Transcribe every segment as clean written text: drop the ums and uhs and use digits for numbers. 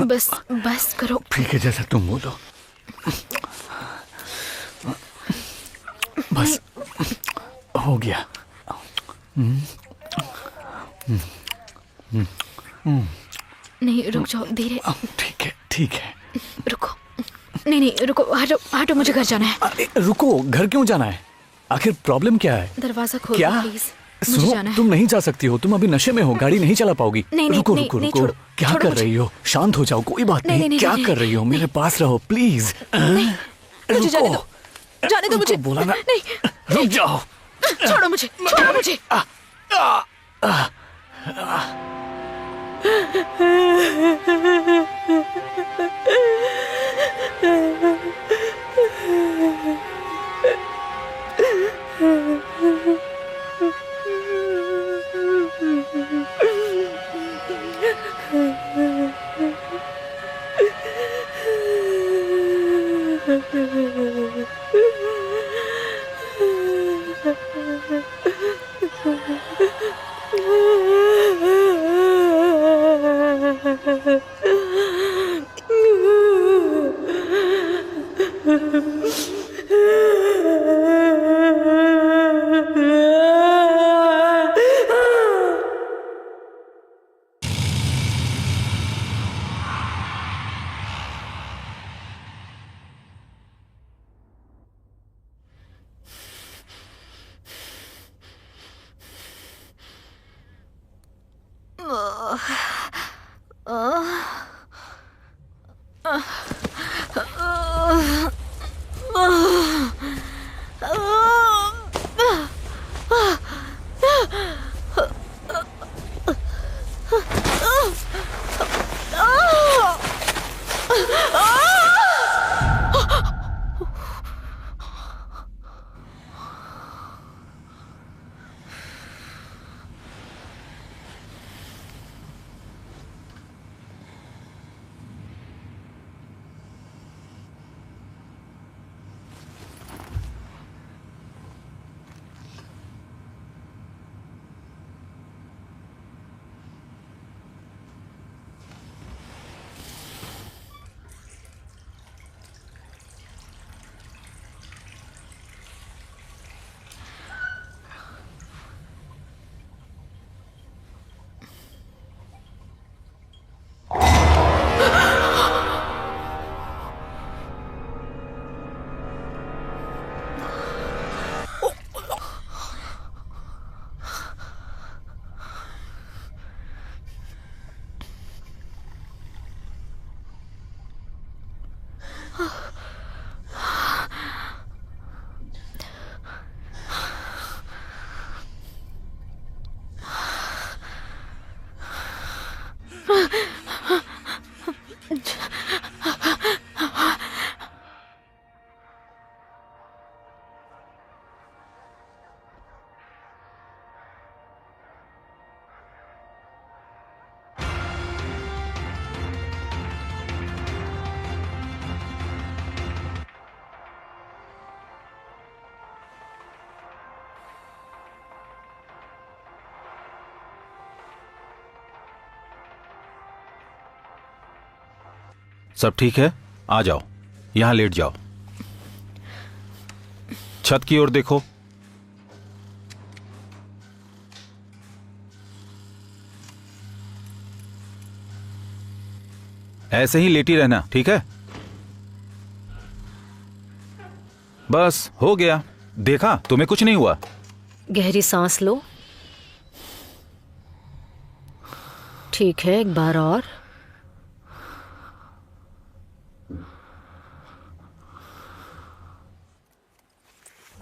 बस बस करो। ठीक है, जैसा तुम बोलो। बस हो गया। नहीं, रुक जाओ, धीरे। ठीक है ठीक है। रुको, नहीं नहीं रुको, हटो हटो, मुझे घर जाना है। अरे रुको, घर क्यों जाना है? आखिर प्रॉब्लम क्या है? दरवाजा खोलो क्या? प्लीज, मुझे सुनो, जाना है। तुम नहीं जा सकती हो, तुम अभी नशे में हो, गाड़ी नहीं चला पाओगी। नहीं, रुको नहीं, रुको नहीं, रुको, छोड़ो, क्या छोड़ो कर मुझे। रही हो? शांत हो जाओ, कोई बात नहीं, नहीं। नहीं, क्या नहीं, कर रही हो? मेरे पास रहो प्लीज। मुझे जाने दो, जाने दो मुझे। बोला ना, नहीं, रुक जाओ। छोड़ो मुझे, छोड़ो मुझे। सब ठीक है? आ जाओ, यहां लेट जाओ। छत की ओर देखो। ऐसे ही लेटी रहना, ठीक है? बस हो गया। देखा, तुम्हें कुछ नहीं हुआ। गहरी सांस लो। ठीक है, एक बार और।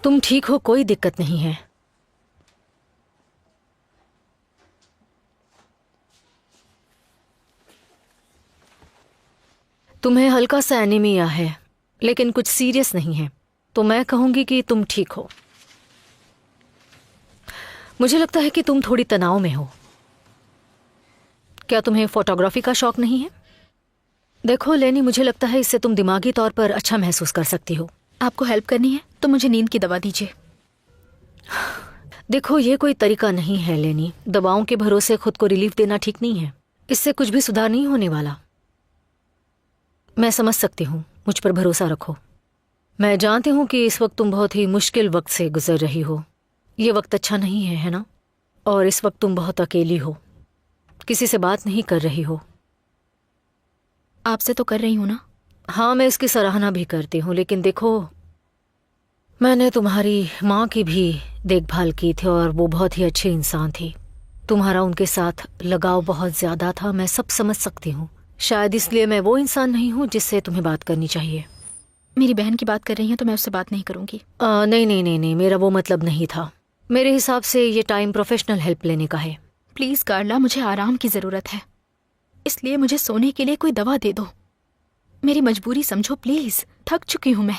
तुम ठीक हो, कोई दिक्कत नहीं है। तुम्हें हल्का सा एनीमिया है, लेकिन कुछ सीरियस नहीं है, तो मैं कहूंगी कि तुम ठीक हो। मुझे लगता है कि तुम थोड़ी तनाव में हो। क्या तुम्हें फोटोग्राफी का शौक नहीं है? देखो लेनी, मुझे लगता है इससे तुम दिमागी तौर पर अच्छा महसूस कर सकती हो। आपको हेल्प करनी है तो मुझे नींद की दवा दीजिए। देखो ये कोई तरीका नहीं है लेनी, दवाओं के भरोसे खुद को रिलीफ देना ठीक नहीं है। इससे कुछ भी सुधार नहीं होने वाला। मैं समझ सकती हूँ, मुझ पर भरोसा रखो। मैं जानती हूँ कि इस वक्त तुम बहुत ही मुश्किल वक्त से गुजर रही हो। ये वक्त अच्छा नहीं है ना? और इस वक्त तुम बहुत अकेली हो, किसी से बात नहीं कर रही हो। आपसे तो कर रही हूँ ना। हाँ, मैं इसकी सराहना भी करती हूँ, लेकिन देखो मैंने तुम्हारी माँ की भी देखभाल की थी और वो बहुत ही अच्छे इंसान थी। तुम्हारा उनके साथ लगाव बहुत ज्यादा था, मैं सब समझ सकती हूँ। शायद इसलिए मैं वो इंसान नहीं हूँ जिससे तुम्हें बात करनी चाहिए। मेरी बहन की बात कर रही हैं तो मैं उससे बात नहीं करूँगी। नहीं नहीं नहीं नहीं, मेरा वो मतलब नहीं था। मेरे हिसाब से ये टाइम प्रोफेशनल हेल्प लेने का है। प्लीज़ कार्ला, मुझे आराम की ज़रूरत है, इसलिए मुझे सोने के लिए कोई दवा दे दो। मेरी मजबूरी समझो प्लीज़, थक चुकी हूँ मैं।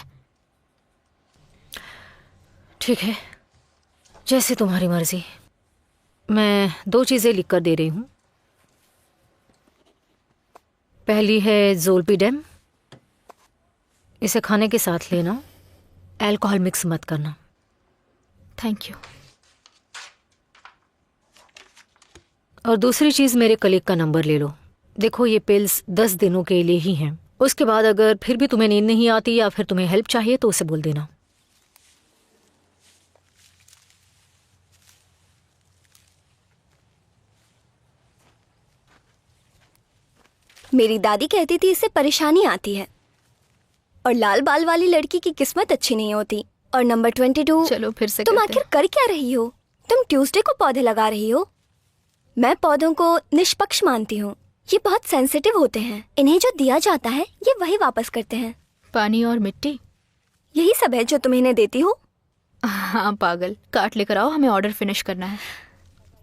ठीक है, जैसे तुम्हारी मर्जी। मैं 2 चीज़ें लिख कर दे रही हूँ। पहली है ज़ोलपीडेम, इसे खाने के साथ लेना, अल्कोहल मिक्स मत करना। Thank you. और दूसरी चीज़, मेरे कलीग का नंबर ले लो। देखो ये पिल्स 10 दिनों के लिए ही हैं। उसके बाद अगर फिर भी तुम्हें नींद नहीं आती या फिर तुम्हें हेल्प चाहिए तो उसे बोल देना। मेरी दादी कहती थी इससे परेशानी आती है और लाल बाल वाली लड़की की किस्मत अच्छी नहीं होती। और नंबर 22, चलो फिर से तुम करते आखिर कर क्या रही हो? तुम ट्यूसडे को पौधे लगा रही हो। मैं पौधों को निष्पक्ष मानती हूँ। ये बहुत सेंसिटिव होते हैं, इन्हें जो दिया जाता है ये वही वापस करते हैं। हैं। पानी और मिट्टी, यही सब है जो तुम इन्हें देती हो। हाँ पागल, काट लेकर आओ, हमें ऑर्डर फिनिश करना है।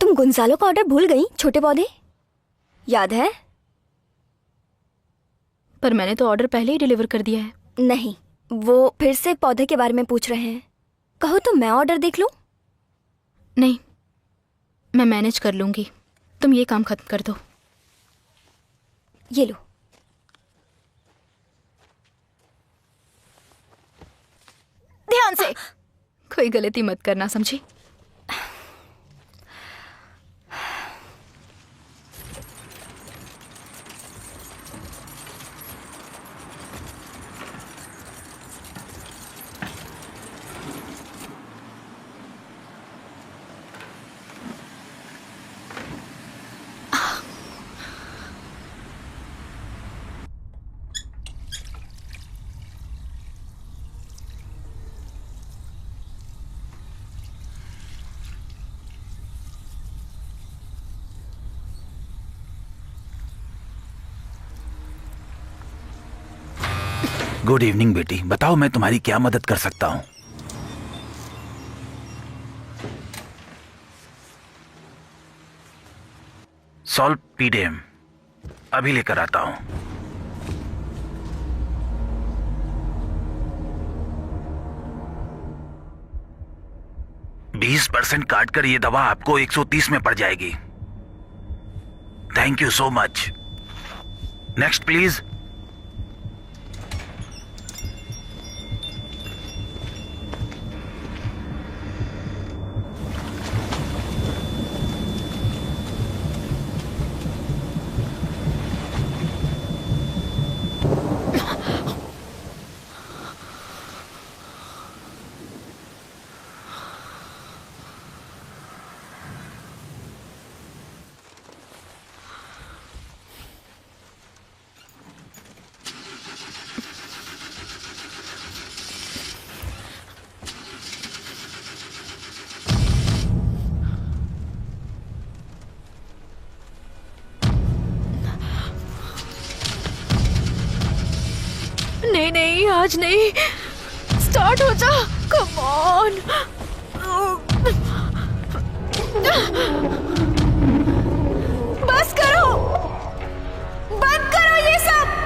तुम गुंजालो का ऑर्डर भूल गई? छोटे पौधे याद है? पर मैंने तो ऑर्डर पहले ही डिलीवर कर दिया है। नहीं, वो फिर से पौधे के बारे में पूछ रहे हैं। कहो तो मैं ऑर्डर देख लूं? नहीं, मैं मैनेज कर लूंगी, तुम ये काम खत्म कर दो। ये लो। ध्यान से। कोई गलती मत करना, समझी? गुड इवनिंग बेटी, बताओ मैं तुम्हारी क्या मदद कर सकता हूँ? सॉल्पीडेम अभी लेकर आता हूँ। 20% काट कर ये दवा आपको 130 में पड़ जाएगी। Thank you so much. Next please. नहीं नहीं, आज नहीं। स्टार्ट हो जा, कम ऑन। बस करो, बंद करो ये सब।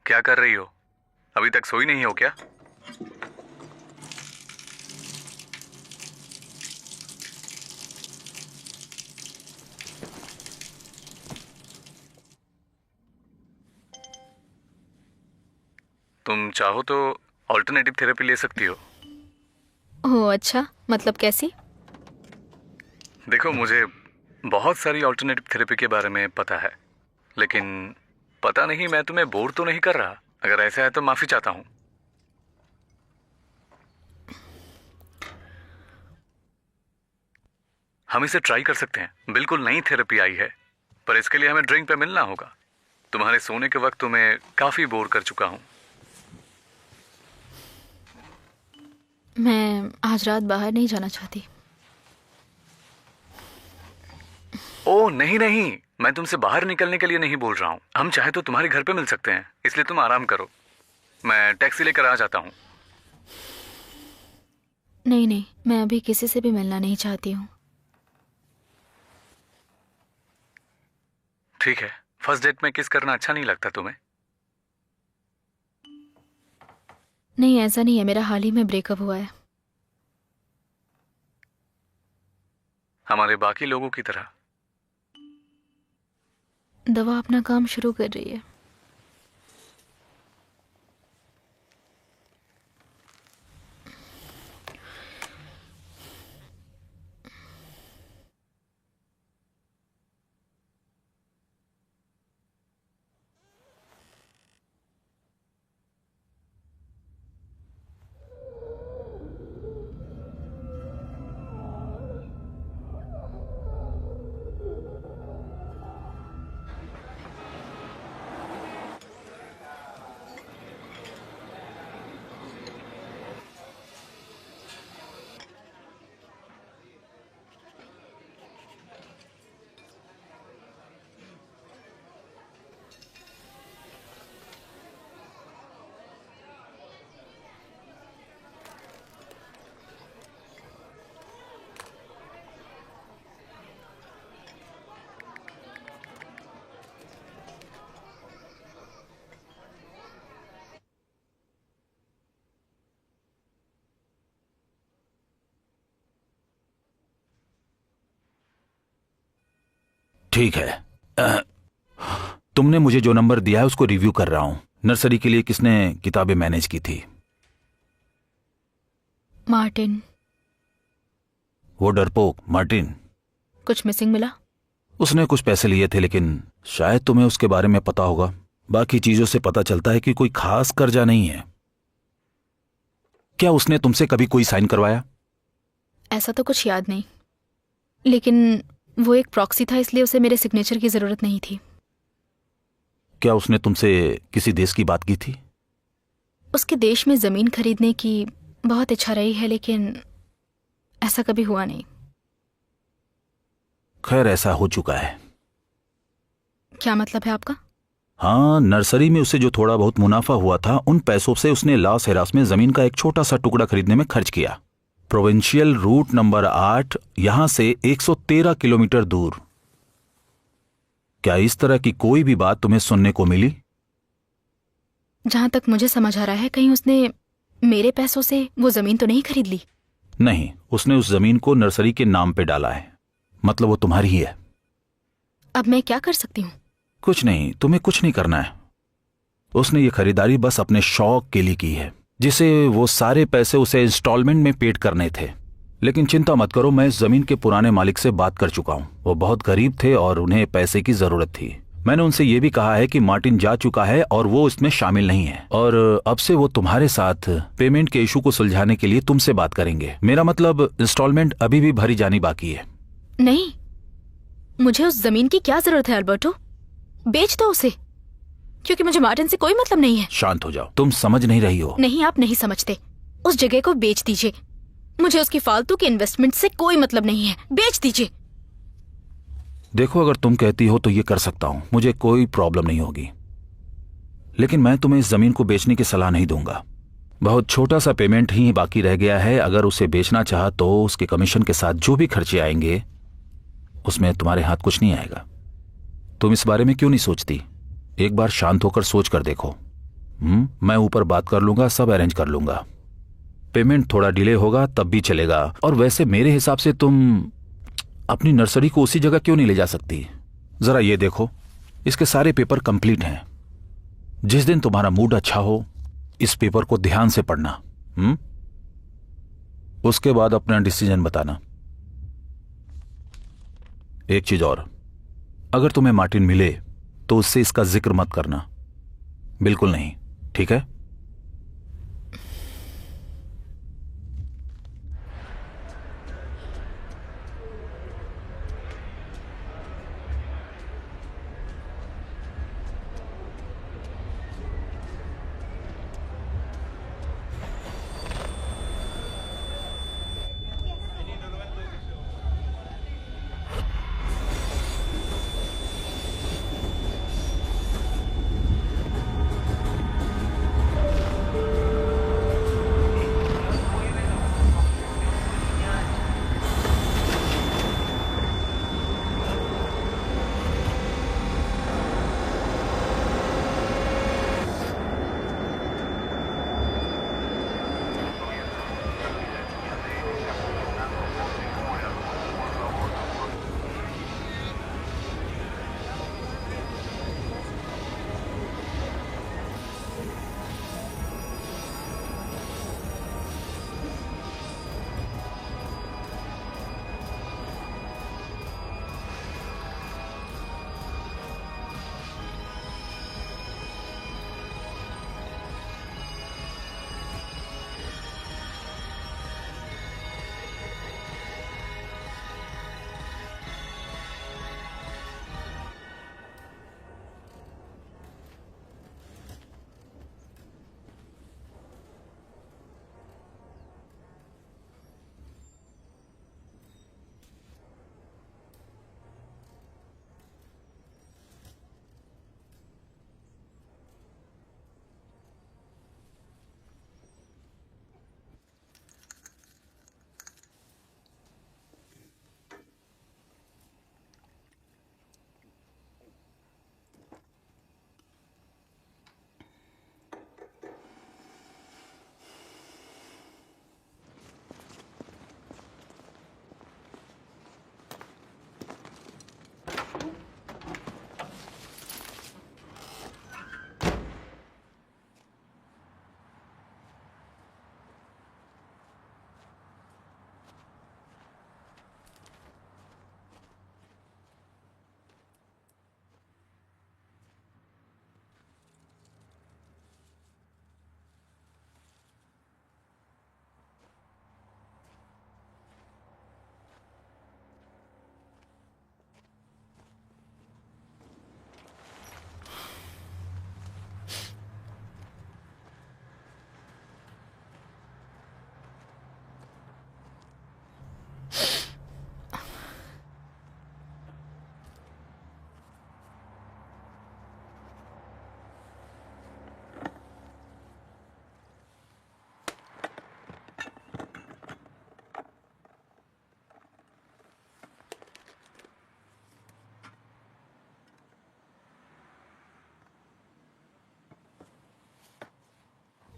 क्या कर रही हो? अभी तक सोई नहीं हो क्या? तुम चाहो तो ऑल्टरनेटिव थेरेपी ले सकती हो। ओह अच्छा, मतलब कैसी? देखो, मुझे बहुत सारी ऑल्टरनेटिव थेरेपी के बारे में पता है, लेकिन पता नहीं मैं तुम्हें बोर तो नहीं कर रहा। अगर ऐसा है तो माफी चाहता हूं। हम इसे ट्राई कर सकते हैं। बिल्कुल नई थेरेपी आई है, पर इसके लिए हमें ड्रिंक पे मिलना होगा। तुम्हारे सोने के वक्त तुम्हें काफी बोर कर चुका हूं। मैं आज रात बाहर नहीं जाना चाहती। ओह नहीं नहीं, मैं तुमसे बाहर निकलने के लिए नहीं बोल रहा हूँ। हम चाहे तो तुम्हारे घर पे मिल सकते हैं, इसलिए तुम आराम करो। मैं टैक्सी लेकर आ जाता हूँ। नहीं नहीं, मैं अभी किसी से भी मिलना नहीं चाहती हूँ। ठीक है, फर्स्ट डेट में किस करना अच्छा नहीं लगता तुम्हें? नहीं ऐसा नहीं है, मेरा हाल ही में ब्रेकअप हुआ है। हमारे बाकी लोगों की तरह। दवा अपना काम शुरू कर रही है। ठीक है। तुमने मुझे जो नंबर दिया है उसको रिव्यू कर रहा हूं। नर्सरी के लिए किसने किताबें मैनेज की थी? मार्टिन। वो डरपोक मार्टिन। कुछ मिसिंग मिला? उसने कुछ पैसे लिए थे, लेकिन शायद तुम्हें उसके बारे में पता होगा। बाकी चीजों से पता चलता है कि कोई खास कर्जा नहीं है। क्या उसने तुमसे कभी कोई साइन करवाया? ऐसा तो कुछ याद नहीं, लेकिन वो एक प्रॉक्सी था, इसलिए उसे मेरे सिग्नेचर की जरूरत नहीं थी। क्या उसने तुमसे किसी देश की बात की थी? उसके देश में जमीन खरीदने की बहुत इच्छा रही है, लेकिन ऐसा कभी हुआ नहीं। खैर, ऐसा हो चुका है। क्या मतलब है आपका? हाँ, नर्सरी में उसे जो थोड़ा बहुत मुनाफा हुआ था, उन पैसों से उसने लास हेरास में जमीन का एक छोटा सा टुकड़ा खरीदने में खर्च किया। प्रोविंशियल रूट नंबर 8, यहां से 113 किलोमीटर दूर। क्या इस तरह की कोई भी बात तुम्हें सुनने को मिली? जहां तक मुझे समझ आ रहा है, कहीं उसने मेरे पैसों से वो जमीन तो नहीं खरीद ली? नहीं, उसने उस जमीन को नर्सरी के नाम पे डाला है। मतलब वो तुम्हारी ही है। अब मैं क्या कर सकती हूँ? कुछ नहीं, तुम्हें कुछ नहीं करना है। उसने ये खरीदारी बस अपने शौक के लिए की है, जिसे वो सारे पैसे उसे इंस्टॉलमेंट में पेड करने थे। लेकिन चिंता मत करो, मैं इस जमीन के पुराने मालिक से बात कर चुका हूं। वो बहुत गरीब थे और उन्हें पैसे की जरूरत थी। मैंने उनसे ये भी कहा है कि मार्टिन जा चुका है और वो इसमें शामिल नहीं है, और अब से वो तुम्हारे साथ पेमेंट के इशू को सुलझाने के लिए तुमसे बात करेंगे। मेरा मतलब, इंस्टॉलमेंट अभी भी भरी जानी बाकी है। नहीं, मुझे उस जमीन की क्या जरूरत है अल्बर्टो? बेच दो उसे, क्योंकि मुझे मार्टिन से कोई मतलब नहीं है। शांत हो जाओ, तुम समझ नहीं रही हो। नहीं, आप नहीं समझते। उस जगह को बेच दीजिए। मुझे उसकी फालतू की इन्वेस्टमेंट से कोई मतलब नहीं है। बेच दीजिए। देखो, अगर तुम कहती हो तो ये कर सकता हूं, मुझे कोई प्रॉब्लम नहीं होगी। लेकिन मैं तुम्हें इस जमीन को बेचने की सलाह नहीं दूंगा। बहुत छोटा सा पेमेंट ही बाकी रह गया है। अगर उसे बेचना चाहा तो उसके कमीशन के साथ जो भी खर्चे आएंगे, उसमें तुम्हारे हाथ कुछ नहीं आएगा। तुम इस बारे में क्यों नहीं सोचती? एक बार शांत होकर सोच कर देखो। मैं ऊपर बात कर लूंगा, सब अरेंज कर लूंगा। पेमेंट थोड़ा डिले होगा तब भी चलेगा। और वैसे मेरे हिसाब से तुम अपनी नर्सरी को उसी जगह क्यों नहीं ले जा सकती? जरा ये देखो, इसके सारे पेपर कंप्लीट हैं। जिस दिन तुम्हारा मूड अच्छा हो इस पेपर को ध्यान से पढ़ना। उसके बाद अपना डिसीजन बताना। एक चीज और, अगर तुम्हें मार्टिन मिले तो उससे इसका जिक्र मत करना, बिल्कुल नहीं, ठीक है?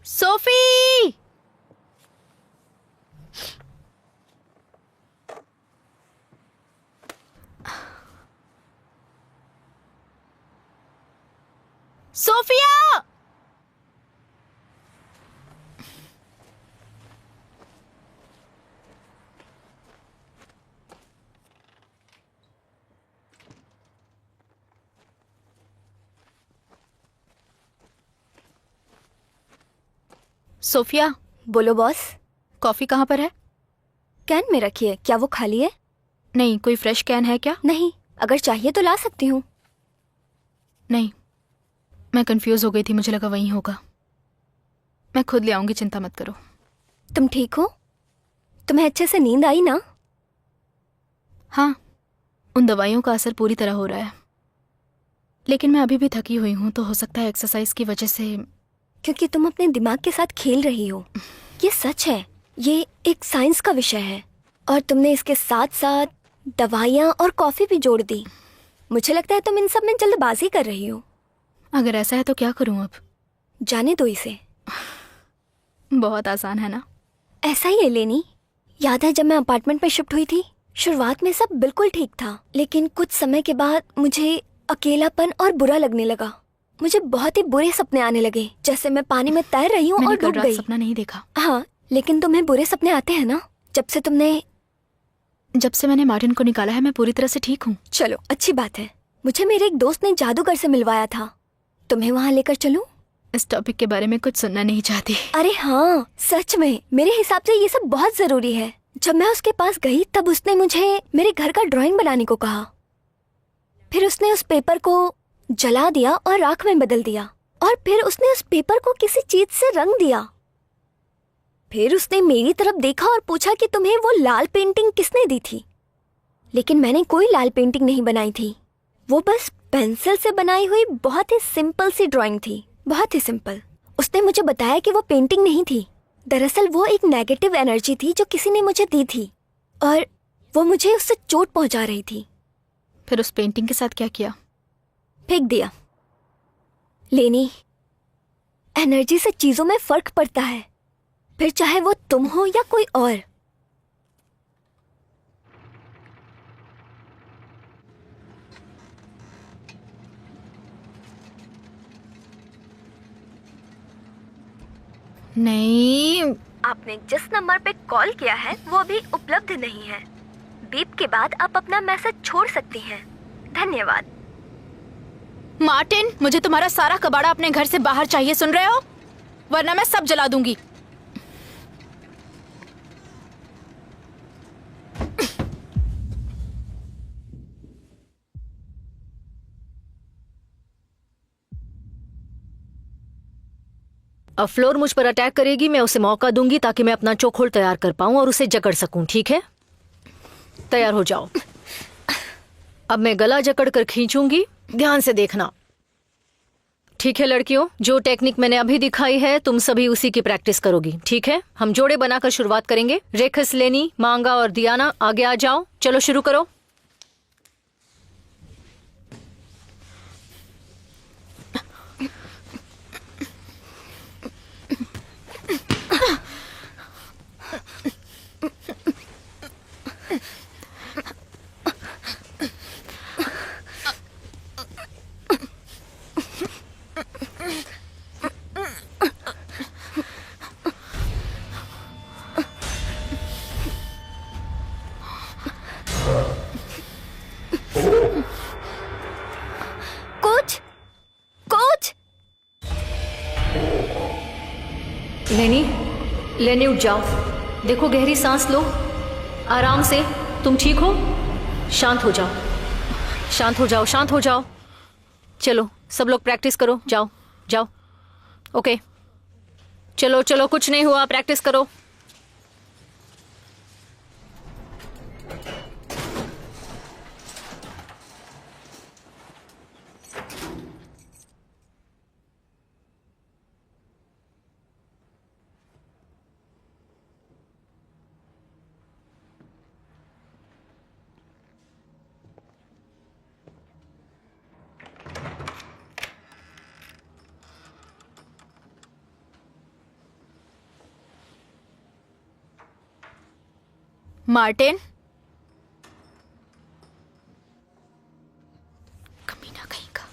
सोफी! सोफिया! सोफिया, बोलो बॉस। कॉफी कहाँ पर है? कैन में रखी है, क्या वो खाली है? नहीं, कोई फ्रेश कैन है क्या? नहीं, अगर चाहिए तो ला सकती हूँ। नहीं, मैं कंफ्यूज हो गई थी, मुझे लगा वहीं होगा। मैं खुद ले आऊंगी, चिंता मत करो। तुम ठीक हो? तुम्हें अच्छे से नींद आई ना? हाँ, उन दवाइयों का असर पूरी तरह हो रहा है, लेकिन मैं अभी भी थकी हुई हूँ, तो हो सकता है एक्सरसाइज की वजह से। क्योंकि तुम अपने दिमाग के साथ खेल रही हो। ये सच है, ये एक साइंस का विषय है, और तुमने इसके साथ साथ दवाइयाँ और कॉफी भी जोड़ दी। मुझे लगता है तुम इन सब में जल्दबाजी कर रही हो। अगर ऐसा है तो क्या करूँ अब? जाने दो इसे। बहुत आसान है ना? ऐसा ही है लेनी। याद है जब मैं अपार्टमेंट में शिफ्ट हुई थी, शुरुआत में सब बिल्कुल ठीक था, लेकिन कुछ समय के बाद मुझे अकेलापन और बुरा लगने लगा। मुझे बहुत ही बुरे सपने आने लगे, जैसे मैं पानी में तैर रही हूँ मैंने और कल डूब रात गई। सपना नहीं देखा। हाँ, लेकिन तुम्हें बुरे सपने आते हैं ना? जब से मैंने मार्टिन को निकाला है मैं पूरी तरह से ठीक हूँ। चलो अच्छी बात है। मुझे मेरे एक दोस्त ने जादूगर से मिलवाया था, तुम्हें वहाँ लेकर चलूं? इस टॉपिक के बारे में कुछ सुनना नहीं चाहती। अरे हाँ, सच में मेरे हिसाब से ये सब बहुत जरूरी है। जब मैं उसके पास गई तब उसने मुझे मेरे घर का ड्राइंग बनाने को कहा। फिर उसने उस पेपर को जला दिया और राख में बदल दिया, और फिर उसने उस पेपर को किसी चीज से रंग दिया। फिर उसने मेरी तरफ देखा और पूछा कि तुम्हें वो लाल पेंटिंग किसने दी थी? लेकिन मैंने कोई लाल पेंटिंग नहीं बनाई थी, वो बस पेंसिल से बनाई हुई बहुत ही सिंपल सी ड्राइंग थी, बहुत ही सिंपल। उसने मुझे बताया कि वो पेंटिंग नहीं थी, दरअसल वो एक नेगेटिव एनर्जी थी जो किसी ने मुझे दी थी, और वो मुझे उससे चोट पहुंचा रही थी। फिर उस पेंटिंग के साथ क्या किया? फेंक दिया। लेनी, एनर्जी से चीजों में फर्क पड़ता है, फिर चाहे वो तुम हो या कोई और। नहीं, आपने जिस नंबर पे कॉल किया है वो अभी उपलब्ध नहीं है। बीप के बाद आप अपना मैसेज छोड़ सकती हैं। धन्यवाद। मार्टिन, मुझे तुम्हारा सारा कबाड़ा अपने घर से बाहर चाहिए, सुन रहे हो? वरना मैं सब जला दूंगी। अब फ्लोर मुझ पर अटैक करेगी, मैं उसे मौका दूंगी ताकि मैं अपना चोखोल तैयार कर पाऊं और उसे जकड़ सकूं, ठीक है? तैयार हो जाओ। अब मैं गला जकड़ कर खींचूंगी, ध्यान से देखना। ठीक है लड़कियों, जो टेक्निक मैंने अभी दिखाई है तुम सभी उसी की प्रैक्टिस करोगी, ठीक है? हम जोड़े बनाकर शुरुआत करेंगे। रेखस, लेनी, मांगा और दियाना आगे आ जाओ। चलो शुरू करो। Coach, coach. लेनी, लेनी उठ जाओ। देखो, गहरी सांस लो, आराम से। तुम ठीक हो? शांत हो जाओ, शांत हो जाओ, शांत हो जाओ। चलो सब लोग प्रैक्टिस करो, जाओ जाओ। ओके, चलो चलो, कुछ नहीं हुआ, प्रैक्टिस करो। मार्टिन, कमीना कहीं का।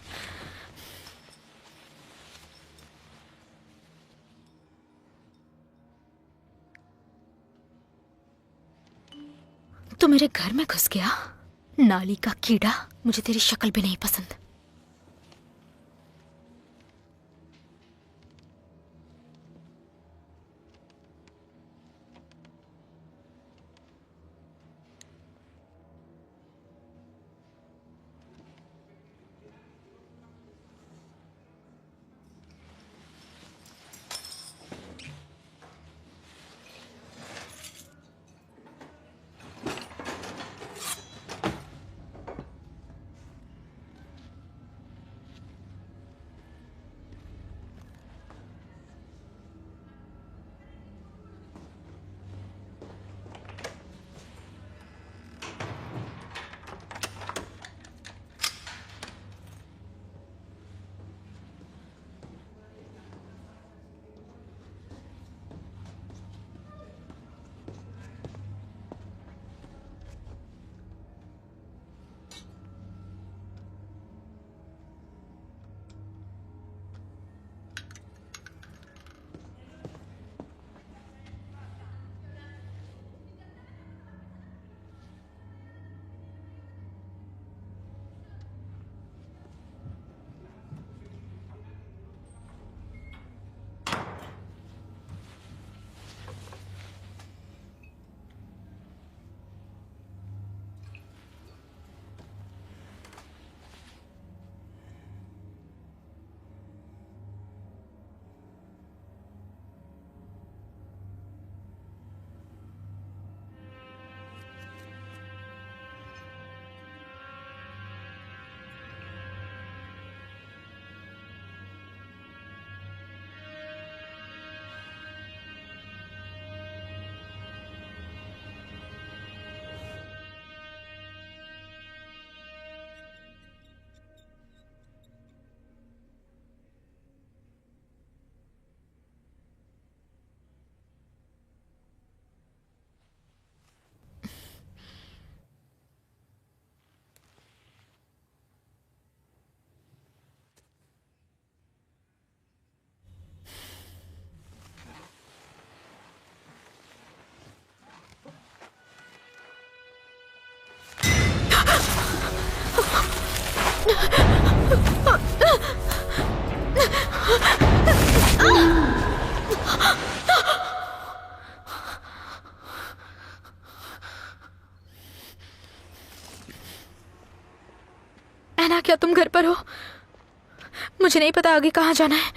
तू मेरे घर में घुस गया, नाली का कीड़ा। मुझे तेरी शक्ल भी नहीं पसंद। ऐना, क्या तुम घर पर हो? मुझे नहीं पता आगे कहाँ जाना है।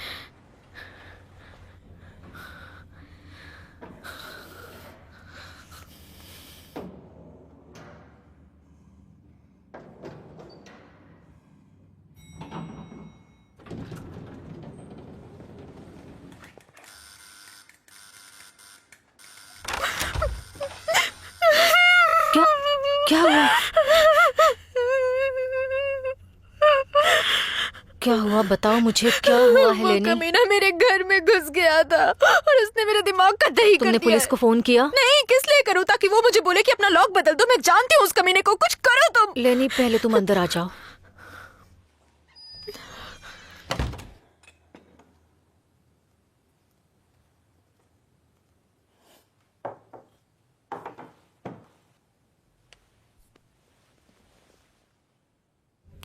क्या क्या हुआ? क्या हुआ बताओ मुझे, क्या हुआ वो हेलेनी? कमीना मेरे घर में घुस गया था और उसने मेरे दिमाग का दही कर तुमने दिया पुलिस है। को फोन किया? नहीं, किस लिए करूं? ताकि वो मुझे बोले कि अपना लॉक बदल दो। मैं जानती हूँ उस कमीने को। कुछ करो तुम। लेनी, पहले तुम अंदर आ जाओ।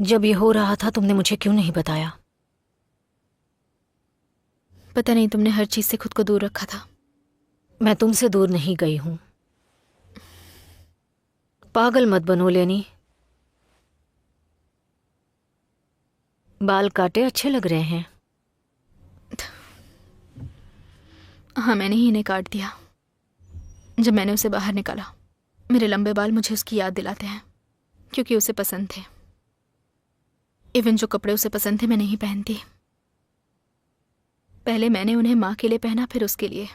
जब ये हो रहा था तुमने मुझे क्यों नहीं बताया? पता नहीं, तुमने हर चीज से खुद को दूर रखा था। मैं तुमसे दूर नहीं गई हूं। पागल मत बनो लेनी। बाल काटे अच्छे लग रहे हैं। हाँ, मैंने ही इन्हें काट दिया जब मैंने उसे बाहर निकाला। मेरे लंबे बाल मुझे उसकी याद दिलाते हैं, क्योंकि उसे पसंद थे। इवन जो कपड़े उसे पसंद थे मैं नहीं पहनती। पहले मैंने उन्हें माँ के लिए पहना, फिर उसके लिए।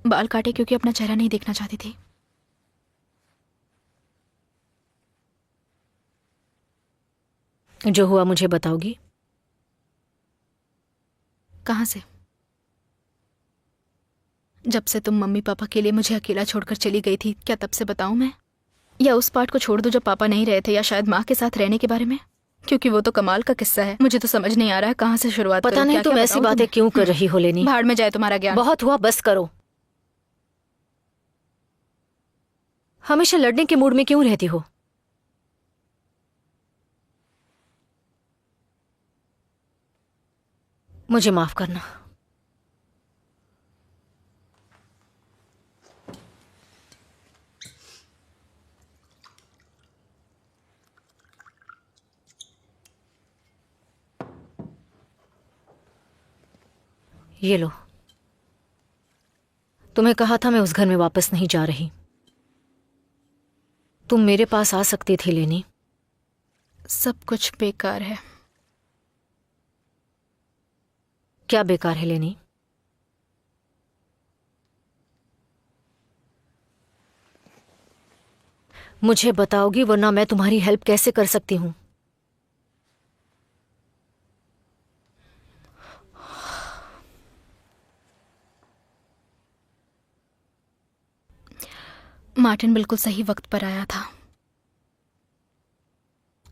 बाल काटे क्योंकि अपना चेहरा नहीं देखना चाहती थी। जो हुआ मुझे बताओगी? कहाँ से? जब से तुम मम्मी पापा के लिए मुझे अकेला छोड़कर चली गई थी। क्या तब से बताऊं मैं? या उस पार्ट को छोड़ दो जब पापा नहीं रहे थे, या शायद माँ के साथ रहने के बारे में? क्योंकि वो तो कमाल का किस्सा है। मुझे तो समझ नहीं आ रहा है कहाँ से शुरुआत पता करूं। नहीं क्या-क्या तुम ऐसी बताऊं बातें तुम्हें? क्यों कर रही हो लेनी। भाड़ में जाए तुम्हारा ज्ञान। बहुत हुआ, बस करो। हमेशा लड़ने के मूड में क्यों रहती हो? मुझे माफ करना। ये लो। तुम्हें कहा था मैं उस घर में वापस नहीं जा रही। तुम मेरे पास आ सकती थी लेनी। सब कुछ बेकार है। क्या बेकार है लेनी? मुझे बताओगी, वरना मैं तुम्हारी हेल्प कैसे कर सकती हूं? मार्टिन बिल्कुल सही वक्त पर आया था।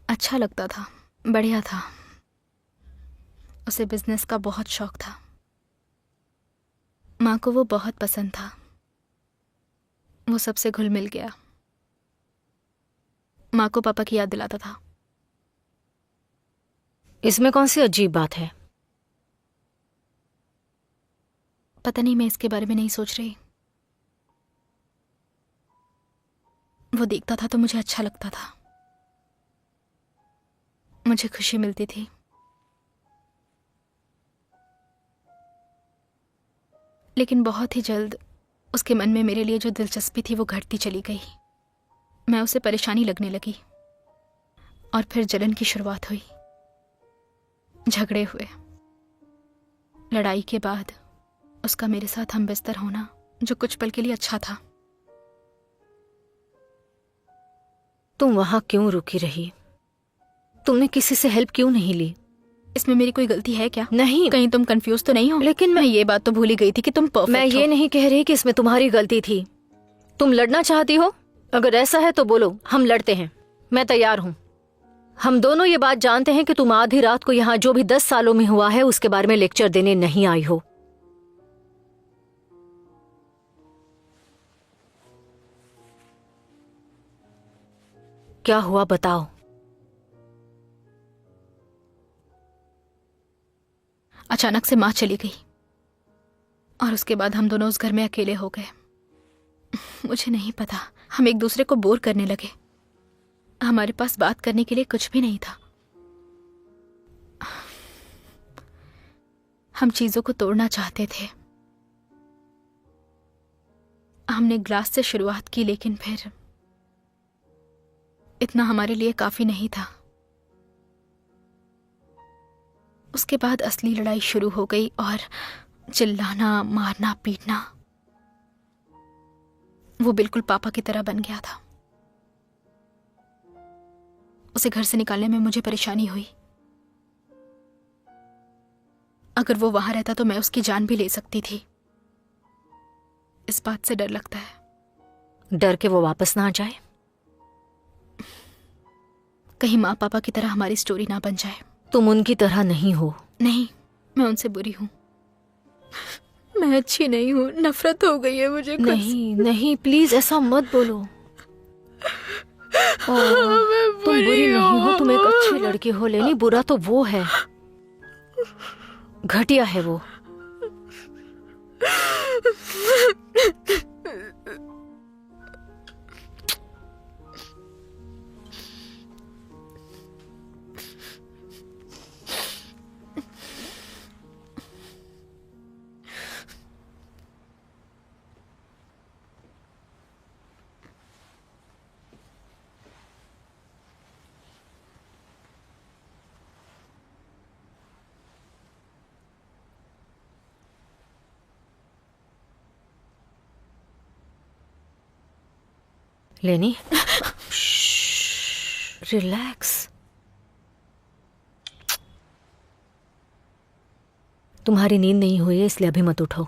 अच्छा लगता था, बढ़िया था। उसे बिजनेस का बहुत शौक था। माँ को वो बहुत पसंद था। वो सबसे घुल मिल गया। माँ को पापा की याद दिलाता था। इसमें कौन सी अजीब बात है? पता नहीं, मैं इसके बारे में नहीं सोच रही। वो देखता था तो मुझे अच्छा लगता था। मुझे खुशी मिलती थी। लेकिन बहुत ही जल्द उसके मन में मेरे लिए जो दिलचस्पी थी वो घटती चली गई। मैं उसे परेशानी लगने लगी और फिर जलन की शुरुआत हुई। झगड़े हुए। लड़ाई के बाद उसका मेरे साथ हम बिस्तर होना, जो कुछ पल के लिए अच्छा था। तुम वहां क्यों रुकी रही? तुमने किसी से हेल्प क्यों नहीं ली? इसमें मेरी कोई गलती है क्या? नहीं। कहीं तुम कंफ्यूज तो नहीं हो? लेकिन मैं ये बात तो भूल ही गई थी कि तुम परफेक्ट मैं ये हो। नहीं कह रही कि इसमें तुम्हारी गलती थी। तुम लड़ना चाहती हो? अगर ऐसा है तो बोलो, हम लड़ते हैं। मैं तैयार हूं। हम दोनों ये बात जानते हैं कि तुम आधी रात को यहाँ जो भी 10 सालों में हुआ है उसके बारे में लेक्चर देने नहीं आई हो। क्या हुआ बताओ। अचानक से माँ चली गई और उसके बाद हम दोनों उस घर में अकेले हो गए। मुझे नहीं पता, हम एक दूसरे को बोर करने लगे। हमारे पास बात करने के लिए कुछ भी नहीं था। हम चीजों को तोड़ना चाहते थे। हमने ग्लास से शुरुआत की, लेकिन फिर इतना हमारे लिए काफी नहीं था। उसके बाद असली लड़ाई शुरू हो गई और चिल्लाना, मारना, पीटना वो बिल्कुल पापा की तरह बन गया था। उसे घर से निकालने में मुझे परेशानी हुई। अगर वो वहां रहता तो मैं उसकी जान भी ले सकती थी। इस बात से डर लगता है। डर के वो वापस ना आ जाए? कहीं माँ पापा की तरह हमारी स्टोरी ना बन जाए। तुम उनकी तरह नहीं हो। नहीं, मैं उनसे बुरी हूं। मैं अच्छी नहीं हूं। नफरत हो गई है मुझे खुद से। नहीं नहीं, प्लीज ऐसा मत बोलो। तुम बुरी नहीं हो, तुम एक अच्छी लड़की हो लेनी। बुरा तो वो है, घटिया है वो। लेनी, रिलैक्स। तुम्हारी नींद नहीं हुई है इसलिए अभी मत उठो।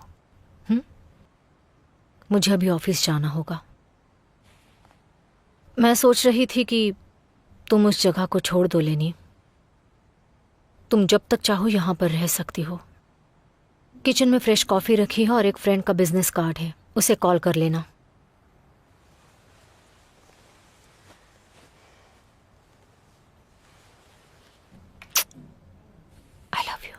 मुझे अभी ऑफिस जाना होगा। मैं सोच रही थी कि तुम उस जगह को छोड़ दो लेनी। तुम जब तक चाहो यहां पर रह सकती हो। किचन में फ्रेश कॉफी रखी है और एक फ्रेंड का बिजनेस कार्ड है, उसे कॉल कर लेना। I love you.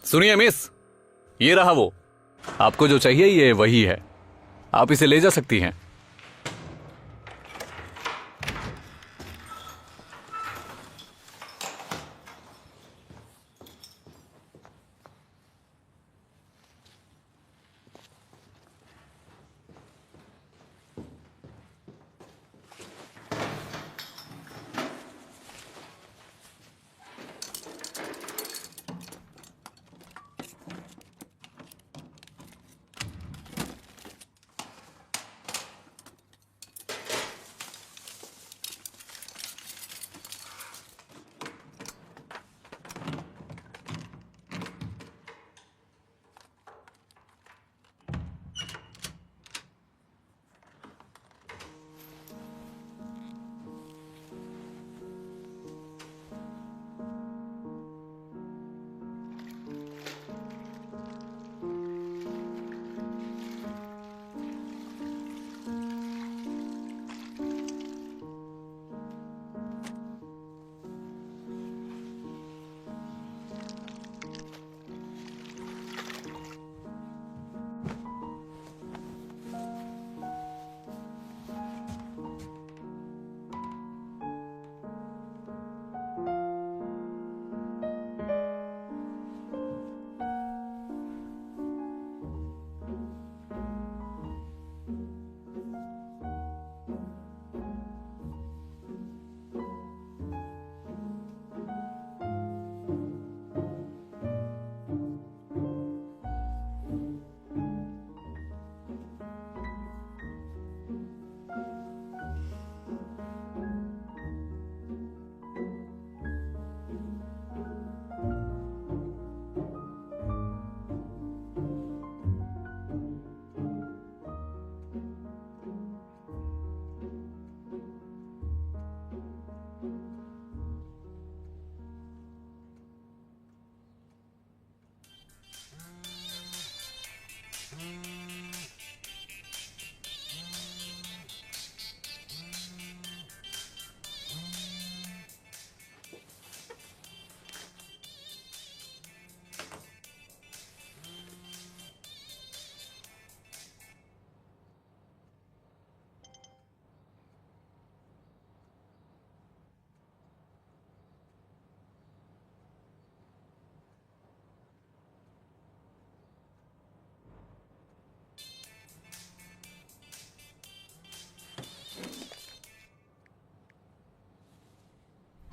सुनिए मिस, ये रहा वो। आपको जो चाहिए ये वही है, आप इसे ले जा सकती हैं।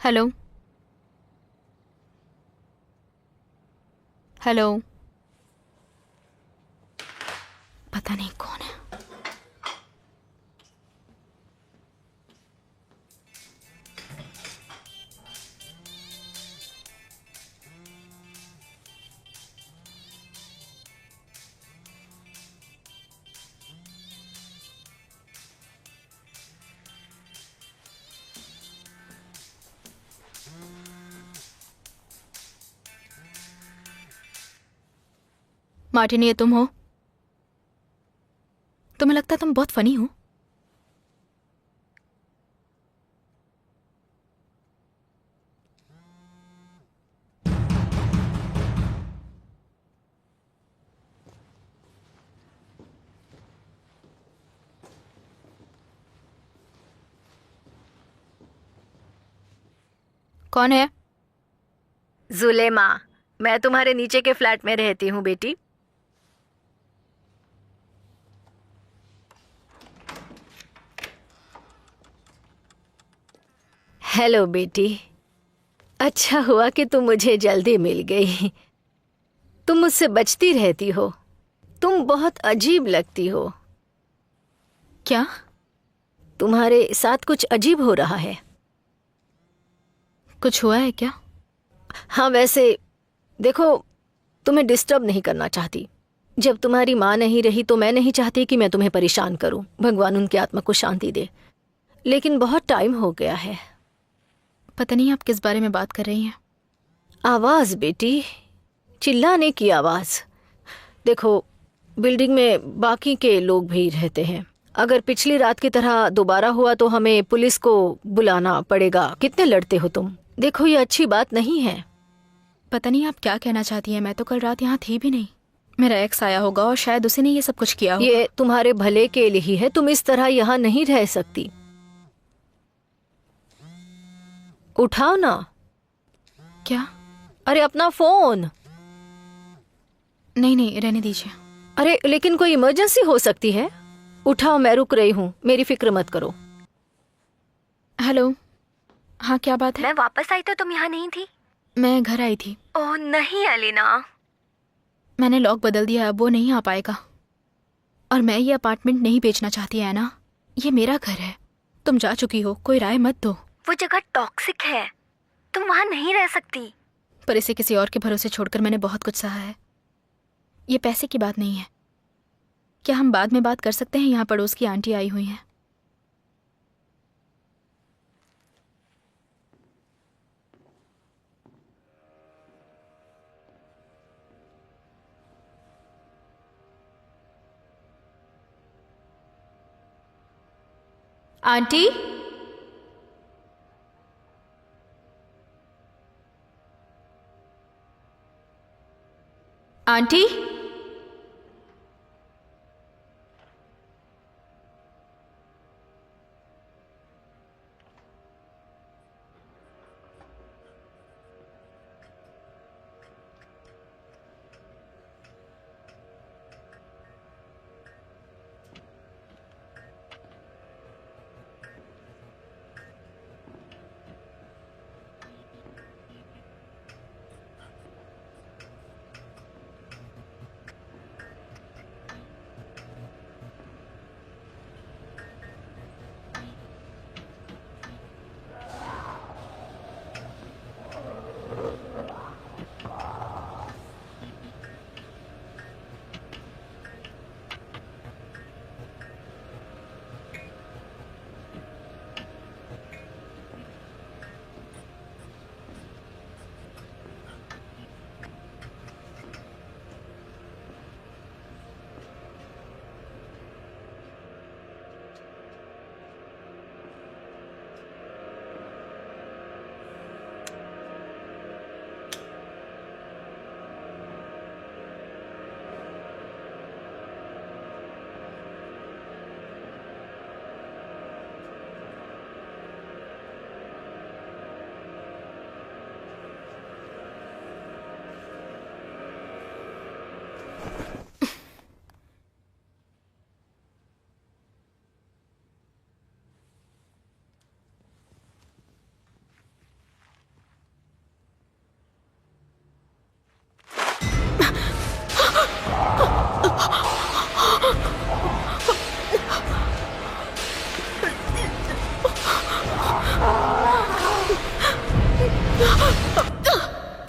हेलो हेलो, पता नहीं कौन है। मार्टिन, ये तुम हो? तुम्हें लगता है तुम बहुत फनी हो। कौन है? जुलेमा, मैं तुम्हारे नीचे के फ्लैट में रहती हूँ बेटी। हेलो बेटी, अच्छा हुआ कि तुम मुझे जल्दी मिल गई। तुम मुझसे बचती रहती हो। तुम बहुत अजीब लगती हो। क्या? तुम्हारे साथ कुछ अजीब हो रहा है। कुछ हुआ है क्या? हाँ, वैसे देखो, तुम्हें डिस्टर्ब नहीं करना चाहती। जब तुम्हारी माँ नहीं रही तो मैं नहीं चाहती कि मैं तुम्हें परेशान करूं। भगवान उनकी आत्मा को शांति दे। लेकिन बहुत टाइम हो गया है। पता नहीं आप किस बारे में बात कर रही हैं। आवाज बेटी, चिल्लाने की आवाज। देखो, बिल्डिंग में बाकी के लोग भी रहते हैं। अगर पिछली रात की तरह दोबारा हुआ तो हमें पुलिस को बुलाना पड़ेगा। कितने लड़ते हो तुम। देखो, ये अच्छी बात नहीं है। पता नहीं आप क्या कहना चाहती हैं। मैं तो कल रात यहाँ थी भी नहीं। मेरा एक्स आया होगा और शायद उसी ने ये सब कुछ किया होगा। ये तुम्हारे भले के लिए ही है। तुम इस तरह यहाँ नहीं रह सकती। उठाओ ना। क्या? अरे अपना फोन। नहीं नहीं, रहने दीजिए। अरे लेकिन कोई इमरजेंसी हो सकती है। उठाओ, मैं रुक रही हूँ। मेरी फिक्र मत करो। हेलो, हाँ क्या बात है? मैं वापस आई तो तुम यहाँ नहीं थी। मैं घर आई थी। ओह नहीं अलीना, मैंने लॉक बदल दिया, अब वो नहीं आ पाएगा। और मैं ये अपार्टमेंट नहीं बेचना चाहती है ना। ये मेरा घर है। तुम जा चुकी हो, कोई राय मत दो। वो जगह टॉक्सिक है, तुम वहाँ नहीं रह सकती। पर इसे किसी और के भरोसे छोड़कर मैंने बहुत कुछ सहा है। ये पैसे की बात नहीं है। क्या हम बाद में बात कर सकते हैं? यहाँ पड़ोस की आंटी आई हुई हैं। आंटी, आंटी,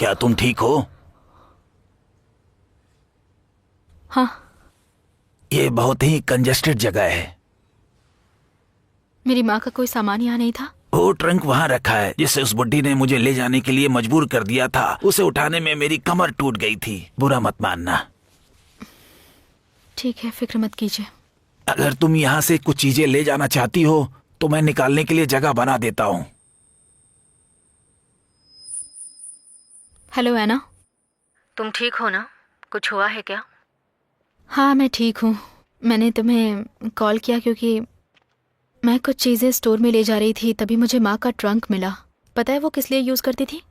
क्या तुम ठीक हो? हाँ, ये बहुत ही कंजेस्टेड जगह है। मेरी माँ का कोई सामान यहाँ नहीं था। वो ट्रंक वहाँ रखा है जिसे उस बुड्ढी ने मुझे ले जाने के लिए मजबूर कर दिया था। उसे उठाने में मेरी कमर टूट गई थी। बुरा मत मानना। ठीक है, फिक्र मत कीजिए। अगर तुम यहाँ से कुछ चीजें ले जाना चाहती हो तो मैं निकालने के लिए जगह बना देता हूँ। हेलो एना। तुम ठीक हो ना? कुछ हुआ है क्या? हाँ, मैं ठीक हूँ। मैंने तुम्हें कॉल किया क्योंकि मैं कुछ चीज़ें स्टोर में ले जा रही थी, तभी मुझे माँ का ट्रंक मिला। पता है वो किस लिए यूज़ करती थी?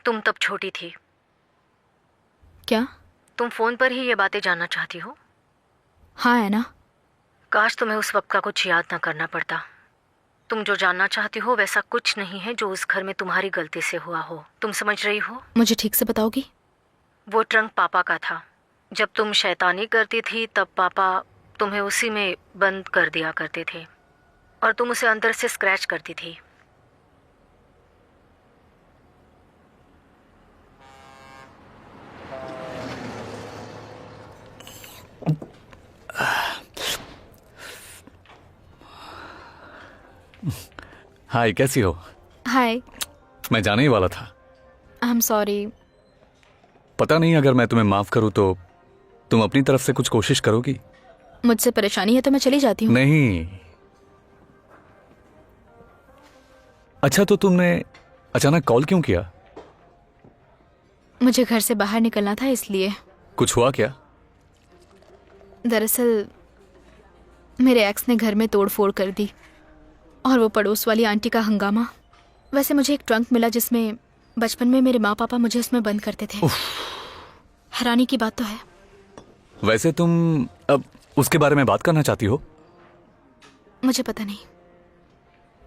तुम तब छोटी थी। क्या? तुम फोन पर ही ये बातें जानना चाहती हो? हाँ एना। काश तुम्हें उस वक्त का कुछ याद न करना पड़ता। तुम जो जानना चाहती हो वैसा कुछ नहीं है जो उस घर में तुम्हारी गलती से हुआ हो। तुम समझ रही हो? मुझे ठीक से बताओगी? वो ट्रंक पापा का था। जब तुम शैतानी करती थी तब पापा तुम्हें उसी में बंद कर दिया करते थे और तुम उसे अंदर से स्क्रैच करती थी। हाय, कैसी हो? हाय। मैं जाने ही वाला था। I am sorry. पता नहीं, अगर मैं तुम्हें माफ करूं तो तुम अपनी तरफ से कुछ कोशिश करोगी? मुझसे परेशानी है तो मैं चली जाती हूँ। नहीं। अच्छा, तो तुमने अचानक कॉल क्यों किया? मुझे घर से बाहर निकलना था इसलिए। कुछ हुआ क्या? दरअसल मेरे एक्स ने घर में तोड़फोड़ कर दी और वो पड़ोस वाली आंटी का हंगामा। वैसे मुझे एक ट्रंक मिला जिसमें बचपन में मेरे माँ पापा मुझे उसमें बंद करते थे। हैरानी की बात तो है। वैसे तुम अब उसके बारे में बात करना चाहती हो? मुझे पता नहीं।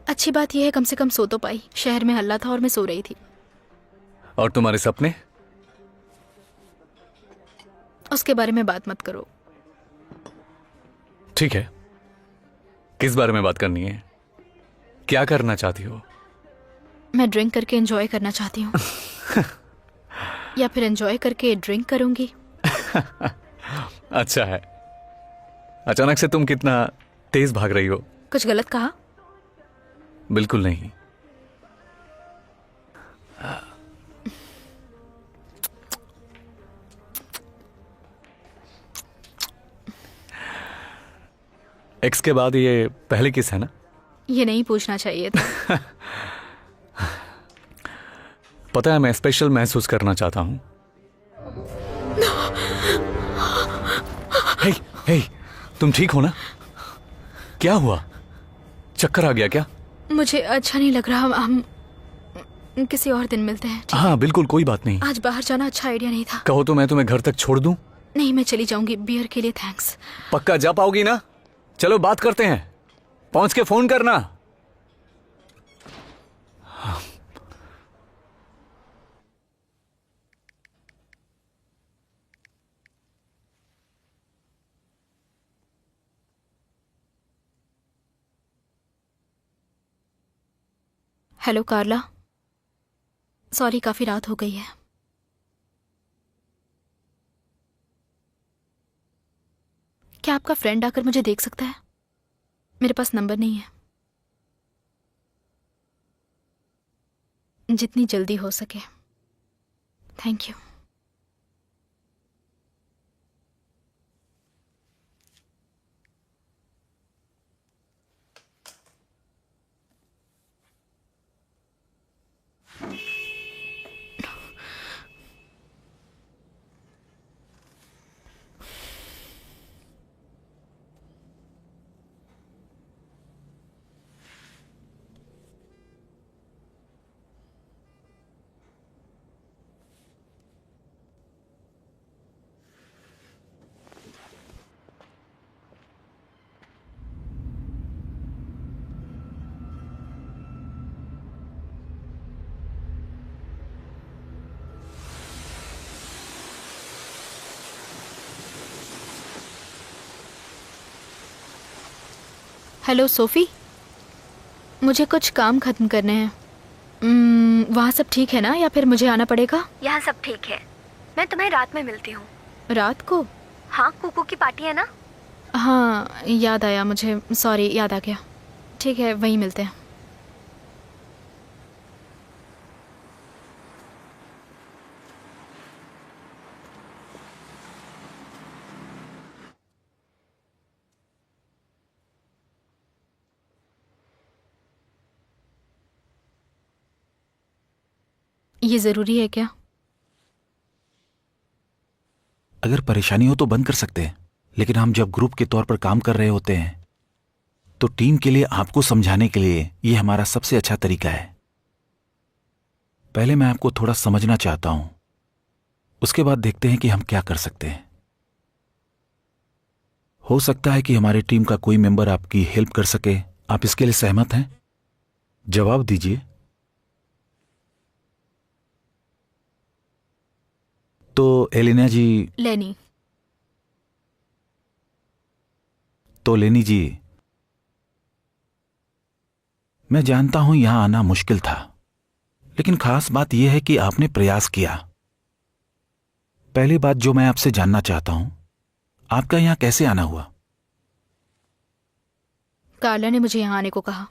अच्छी बात यह है कम से कम सो तो पाई। शहर में हल्ला था और मैं सो रही थी। और तुम्हारे सपने? उसके बारे में बात मत करो। ठीक है, किस बारे में बात करनी है? क्या करना चाहती हो? मैं ड्रिंक करके एंजॉय करना चाहती हूँ। या फिर एंजॉय करके ड्रिंक करूंगी। अच्छा है। अचानक से तुम कितना तेज भाग रही हो? कुछ गलत कहा? बिल्कुल नहीं। एक्स के बाद ये पहली किस है ना? ये नहीं पूछना चाहिए था। पता है, मैं स्पेशल महसूस करना चाहता हूं। हे, हे, तुम ठीक हो ना? क्या हुआ? चक्कर आ गया क्या? मुझे अच्छा नहीं लग रहा। हम किसी और दिन मिलते हैं। हाँ बिल्कुल, कोई बात नहीं। आज बाहर जाना अच्छा आइडिया नहीं था। कहो तो मैं तुम्हें घर तक छोड़ दूं? नहीं, मैं चली जाऊंगी। बियर के लिए थैंक्स। पक्का जा पाओगी ना? चलो बात करते हैं। पहुंच के फोन करना। हेलो कार्ला। सॉरी, काफी रात हो गई है। क्या आपका फ्रेंड आकर मुझे देख सकता है? मेरे पास नंबर नहीं है। जितनी जल्दी हो सके। Thank you. हेलो सोफी, मुझे कुछ काम खत्म करने हैं। वहाँ सब ठीक है ना, या फिर मुझे आना पड़ेगा? यहाँ सब ठीक है। मैं तुम्हें रात में मिलती हूँ। रात को? हाँ, कुकू की पार्टी है ना। हाँ याद आया मुझे, सॉरी, याद आ गया। ठीक है, वहीं मिलते हैं। ये ज़रूरी है क्या? अगर परेशानी हो तो बंद कर सकते हैं, लेकिन हम जब ग्रुप के तौर पर काम कर रहे होते हैं तो टीम के लिए आपको समझाने के लिए यह हमारा सबसे अच्छा तरीका है। पहले मैं आपको थोड़ा समझना चाहता हूं, उसके बाद देखते हैं कि हम क्या कर सकते हैं। हो सकता है कि हमारी टीम का कोई मेंबर आपकी हेल्प कर सके। आप इसके लिए सहमत हैं? जवाब दीजिए। तो एलिना जी। लेनी। तो लेनी जी, मैं जानता हूं यहां आना मुश्किल था, लेकिन खास बात यह है कि आपने प्रयास किया। पहली बात जो मैं आपसे जानना चाहता हूं, आपका यहां कैसे आना हुआ? कार्ला ने मुझे यहाँ आने को कहा।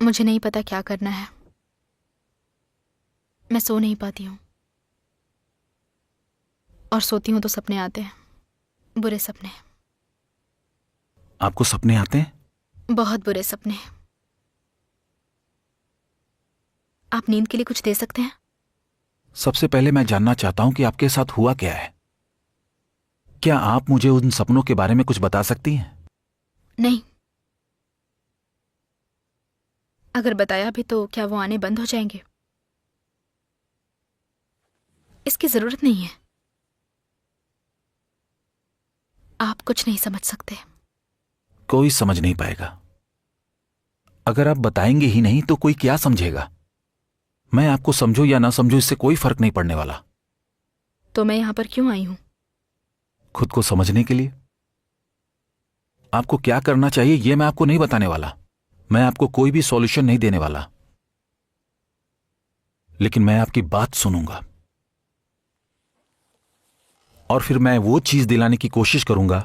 मुझे नहीं पता क्या करना है। मैं सो नहीं पाती हूँ, और सोती हूँ तो सपने आते हैं, बुरे सपने। आपको सपने आते हैं? बहुत बुरे सपने। आप नींद के लिए कुछ दे सकते हैं? सबसे पहले मैं जानना चाहता हूं कि आपके साथ हुआ क्या है। क्या आप मुझे उन सपनों के बारे में कुछ बता सकती हैं? नहीं। अगर बताया भी तो क्या वो आने बंद हो जाएंगे? इसकी जरूरत नहीं है। आप कुछ नहीं समझ सकते। कोई समझ नहीं पाएगा। अगर आप बताएंगे ही नहीं तो कोई क्या समझेगा? मैं आपको समझूं या ना समझूं, इससे कोई फर्क नहीं पड़ने वाला। तो मैं यहां पर क्यों आई हूं? खुद को समझने के लिए। आपको क्या करना चाहिए यह मैं आपको नहीं बताने वाला। मैं आपको कोई भी सॉल्यूशन नहीं देने वाला, लेकिन मैं आपकी बात सुनूंगा और फिर मैं वो चीज दिलाने की कोशिश करूंगा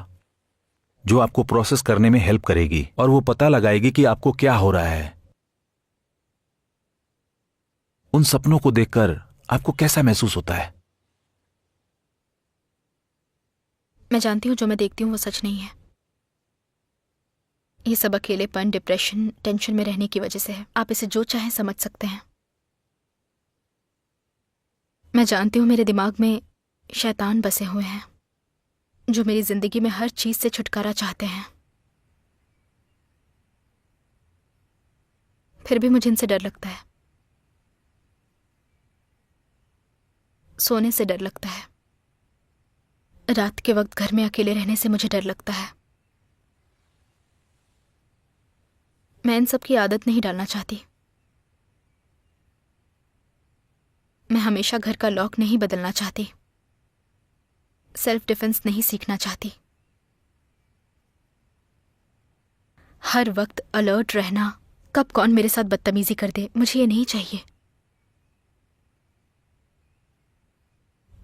जो आपको प्रोसेस करने में हेल्प करेगी और वो पता लगाएगी कि आपको क्या हो रहा है। उन सपनों को देखकर आपको कैसा महसूस होता है? मैं जानती हूं जो मैं देखती हूं वो सच नहीं है। ये सब अकेलेपन, डिप्रेशन, टेंशन में रहने की वजह से है। आप इसे जो चाहें समझ सकते हैं। मैं जानती हूं मेरे दिमाग में शैतान बसे हुए हैं जो मेरी जिंदगी में हर चीज से छुटकारा चाहते हैं। फिर भी मुझे इनसे डर लगता है। सोने से डर लगता है। रात के वक्त घर में अकेले रहने से मुझे डर लगता है। मैं इन सब की आदत नहीं डालना चाहती। मैं हमेशा घर का लॉक नहीं बदलना चाहती। सेल्फ डिफेंस नहीं सीखना चाहती। हर वक्त अलर्ट रहना, कब कौन मेरे साथ बदतमीजी कर दे, मुझे ये नहीं चाहिए।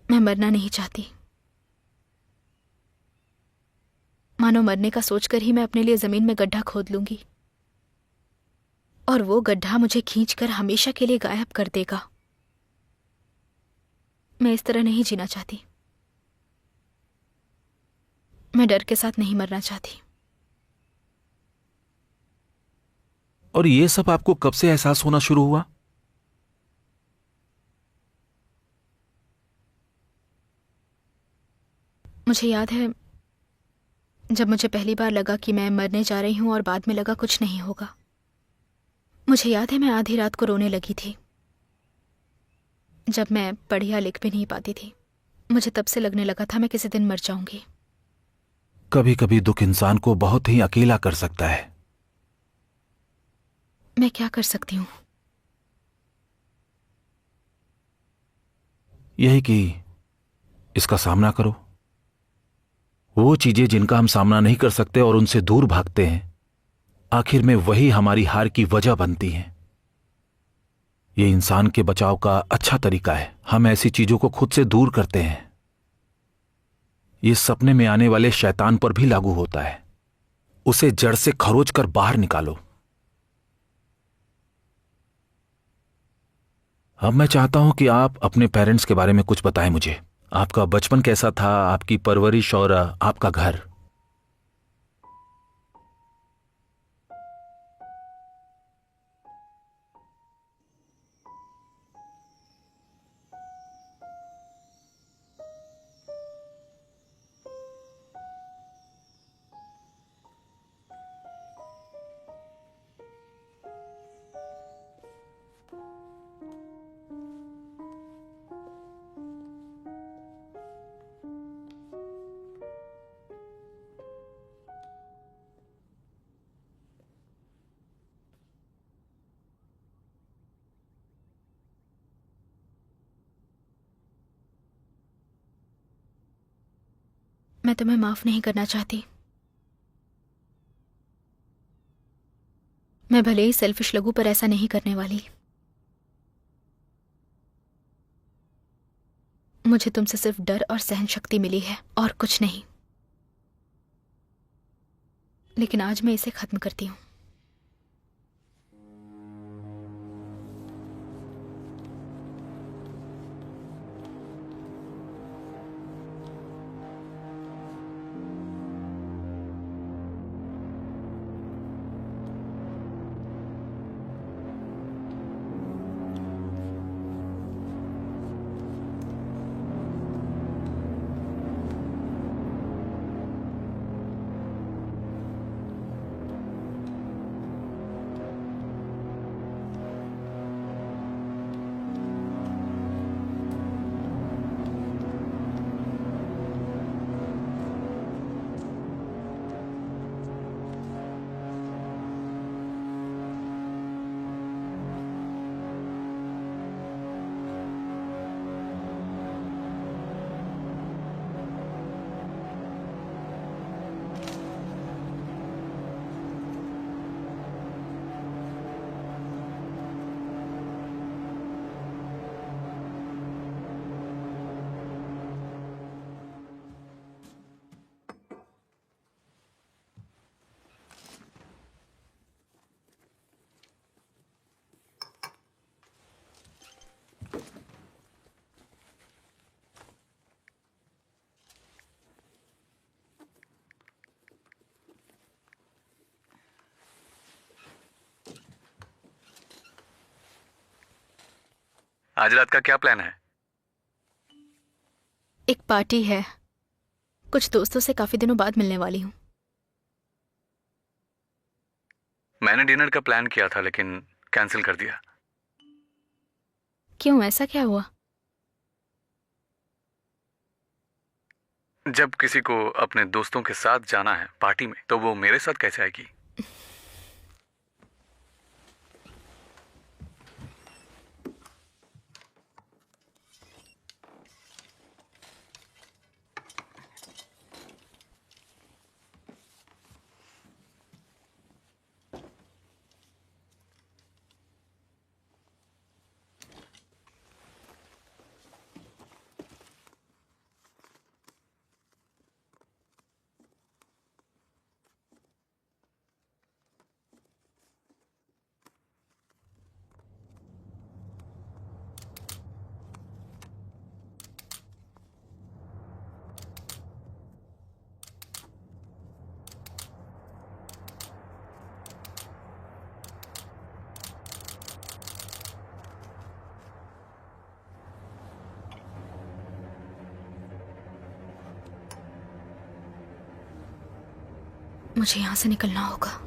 मैं मरना नहीं चाहती। मानो मरने का सोचकर ही मैं अपने लिए जमीन में गड्ढा खोद लूंगी और वो गड्ढा मुझे खींचकर हमेशा के लिए गायब कर देगा। मैं इस तरह नहीं जीना चाहती। मैं डर के साथ नहीं मरना चाहती। और ये सब आपको कब से एहसास होना शुरू हुआ? मुझे याद है जब मुझे पहली बार लगा कि मैं मरने जा रही हूं और बाद में लगा कुछ नहीं होगा। मुझे याद है मैं आधी रात को रोने लगी थी जब मैं पढ़ या लिख भी नहीं पाती थी। मुझे तब से लगने लगा था मैं किसी दिन मर जाऊंगी। कभी कभी दुख इंसान को बहुत ही अकेला कर सकता है। मैं क्या कर सकती हूँ? यही कि इसका सामना करो। वो चीजें जिनका हम सामना नहीं कर सकते और उनसे दूर भागते हैं, आखिर में वही हमारी हार की वजह बनती हैं। ये इंसान के बचाव का अच्छा तरीका है। हम ऐसी चीजों को खुद से दूर करते हैं। ये सपने में आने वाले शैतान पर भी लागू होता है। उसे जड़ से खरोच कर बाहर निकालो। अब मैं चाहता हूं कि आप अपने पेरेंट्स के बारे में कुछ बताएं मुझे। आपका बचपन कैसा था, आपकी परवरिश और आपका घर। मैं तुम्हें माफ नहीं करना चाहती। मैं भले ही सेल्फिश लगूं पर ऐसा नहीं करने वाली। मुझे तुमसे सिर्फ डर और सहन शक्ति मिली है और कुछ नहीं। लेकिन आज मैं इसे खत्म करती हूं। आज रात का क्या प्लान है? एक पार्टी है। कुछ दोस्तों से काफी दिनों बाद मिलने वाली हूं। मैंने डिनर का प्लान किया था लेकिन कैंसिल कर दिया। क्यों, ऐसा क्या हुआ? जब किसी को अपने दोस्तों के साथ जाना है पार्टी में तो वो मेरे साथ कैसे आएगी? मुझे यहां से निकलना होगा।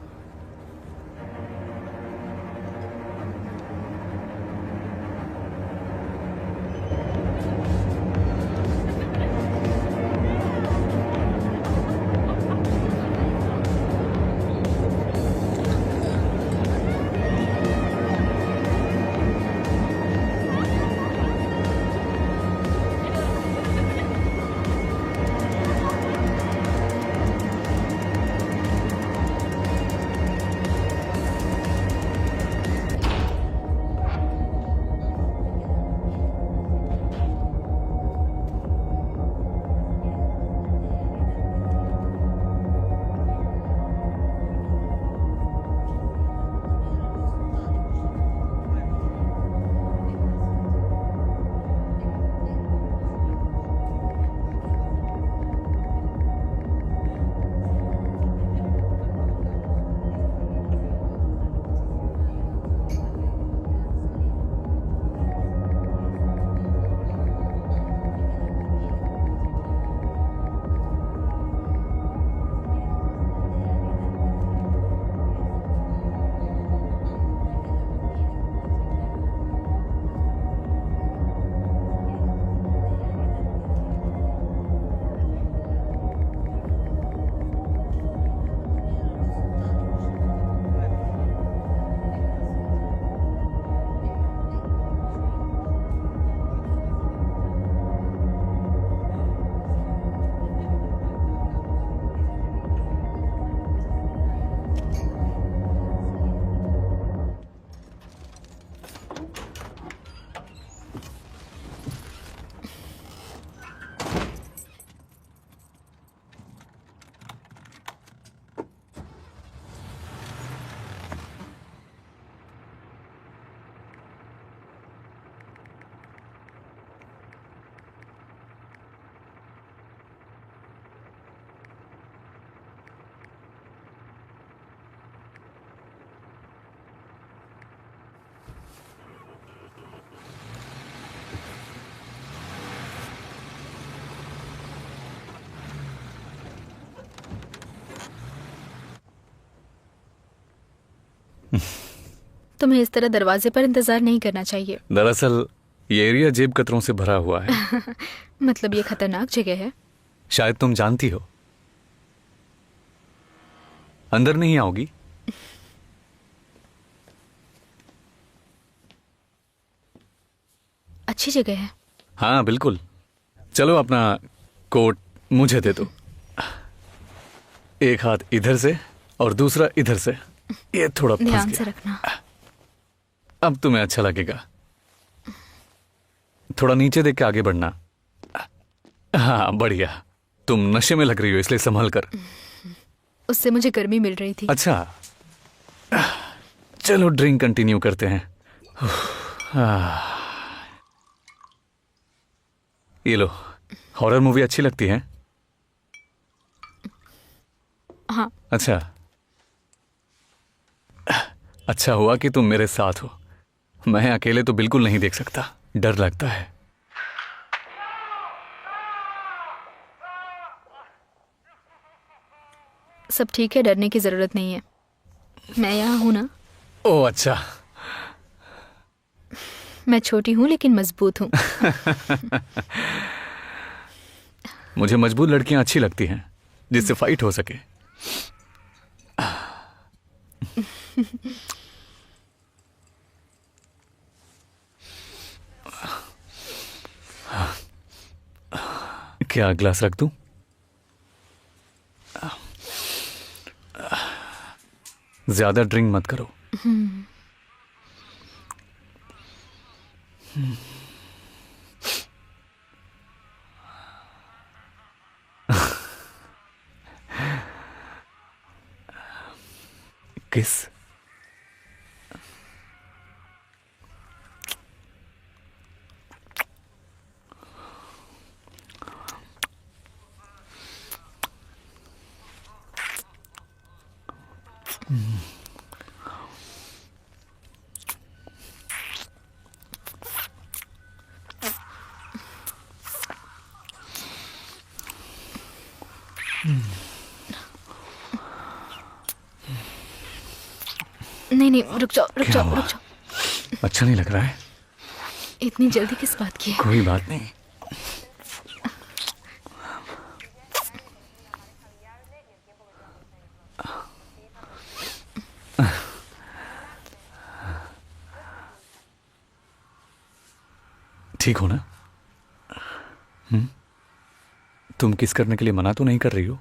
तुम्हें इस तरह दरवाजे पर इंतजार नहीं करना चाहिए। दरअसल ये एरिया जेब कतरों से भरा हुआ है। मतलब ये खतरनाक जगह है। शायद तुम जानती हो। अंदर नहीं आओगी? अच्छी जगह है। हाँ बिल्कुल। चलो अपना कोट मुझे दे दो। एक हाथ इधर से और दूसरा इधर से। ये थोड़ा फंस ध्यान से गया। रखना। अब तुम्हें अच्छा लगेगा। थोड़ा नीचे देख के आगे बढ़ना। हाँ बढ़िया। तुम नशे में लग रही हो इसलिए संभल कर। उससे मुझे गर्मी मिल रही थी। अच्छा चलो ड्रिंक कंटिन्यू करते हैं। ये लो। हॉरर मूवी अच्छी लगती है? हाँ। अच्छा अच्छा हुआ कि तुम मेरे साथ हो। मैं अकेले तो बिल्कुल नहीं देख सकता, डर लगता है। सब ठीक है, डरने की जरूरत नहीं है। मैं यहाँ हूं ना। ओह अच्छा। मैं छोटी हूँ लेकिन मजबूत हूँ। मुझे मजबूत लड़कियां अच्छी लगती हैं जिससे फाइट हो सके। क्या ग्लास रख दूं? ज्यादा ड्रिंक मत करो। किस? नहीं नहीं, रुक जाओ रुक क्या जाओ हुआ? रुक जाओ। अच्छा नहीं लग रहा है? इतनी जल्दी किस बात की है? कोई बात नहीं। ठीक हो ना? तुम किस करने के लिए मना तो नहीं कर रही हो?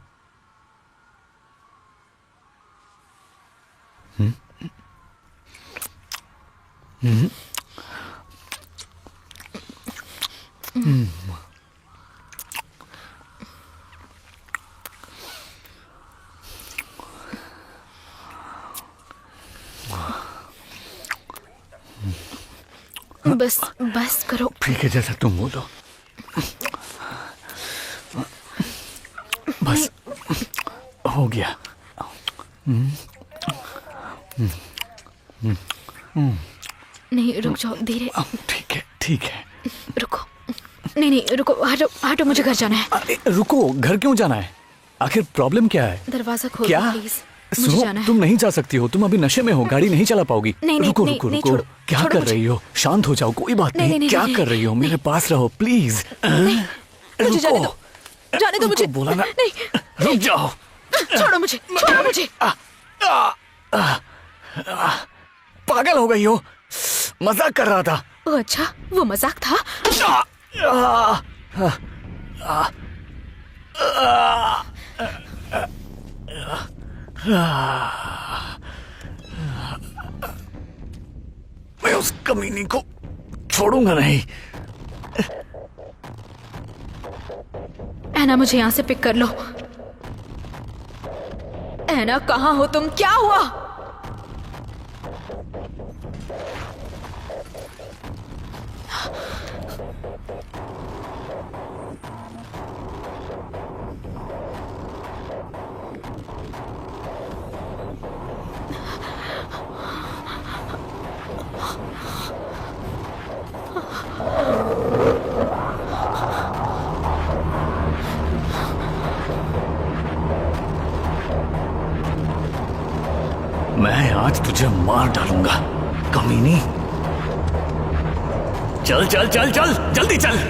बस बस करो। ठीक है जैसा तुम बोलो। बस हो गया। नहीं रुक जाओ, धीरे। ठीक है ठीक है। रुको। नहीं नहीं रुको, हटो हटो, मुझे घर जाना है। अरे रुको, घर क्यों जाना है? आखिर प्रॉब्लम क्या है? दरवाजा खोलो क्या? प्लीज, मुझे सुनो, जाना है। तुम नहीं जा सकती हो, तुम अभी नशे में हो, गाड़ी नहीं चला पाओगी। नहीं, नहीं, रुको नहीं, रुको नहीं, रुको। छोड़ो, क्या छोड़ो कर मुझे। रही हो? शांत हो जाओ, कोई बात नहीं, नहीं। नहीं, क्या नहीं, कर रही हो? मेरे पास रहो प्लीज। मुझे जाने दो, जाने दो मुझे। बोला ना, नहीं, रुक जाओ। छोड़ो मुझे, छोड़ो मुझे। पागल हो गई हो? मजाक कर रहा था। ओह अच्छा, वो मजाक था। मैं उस कमीनी को छोड़ूंगा नहीं। ऐना, मुझे यहाँ से पिक कर लो। ऐना, कहाँ हो तुम? क्या हुआ? मैं आज तुझे मार डालूंगा कमीनी। चल चल चल चल जल्दी चल।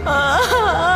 Ah!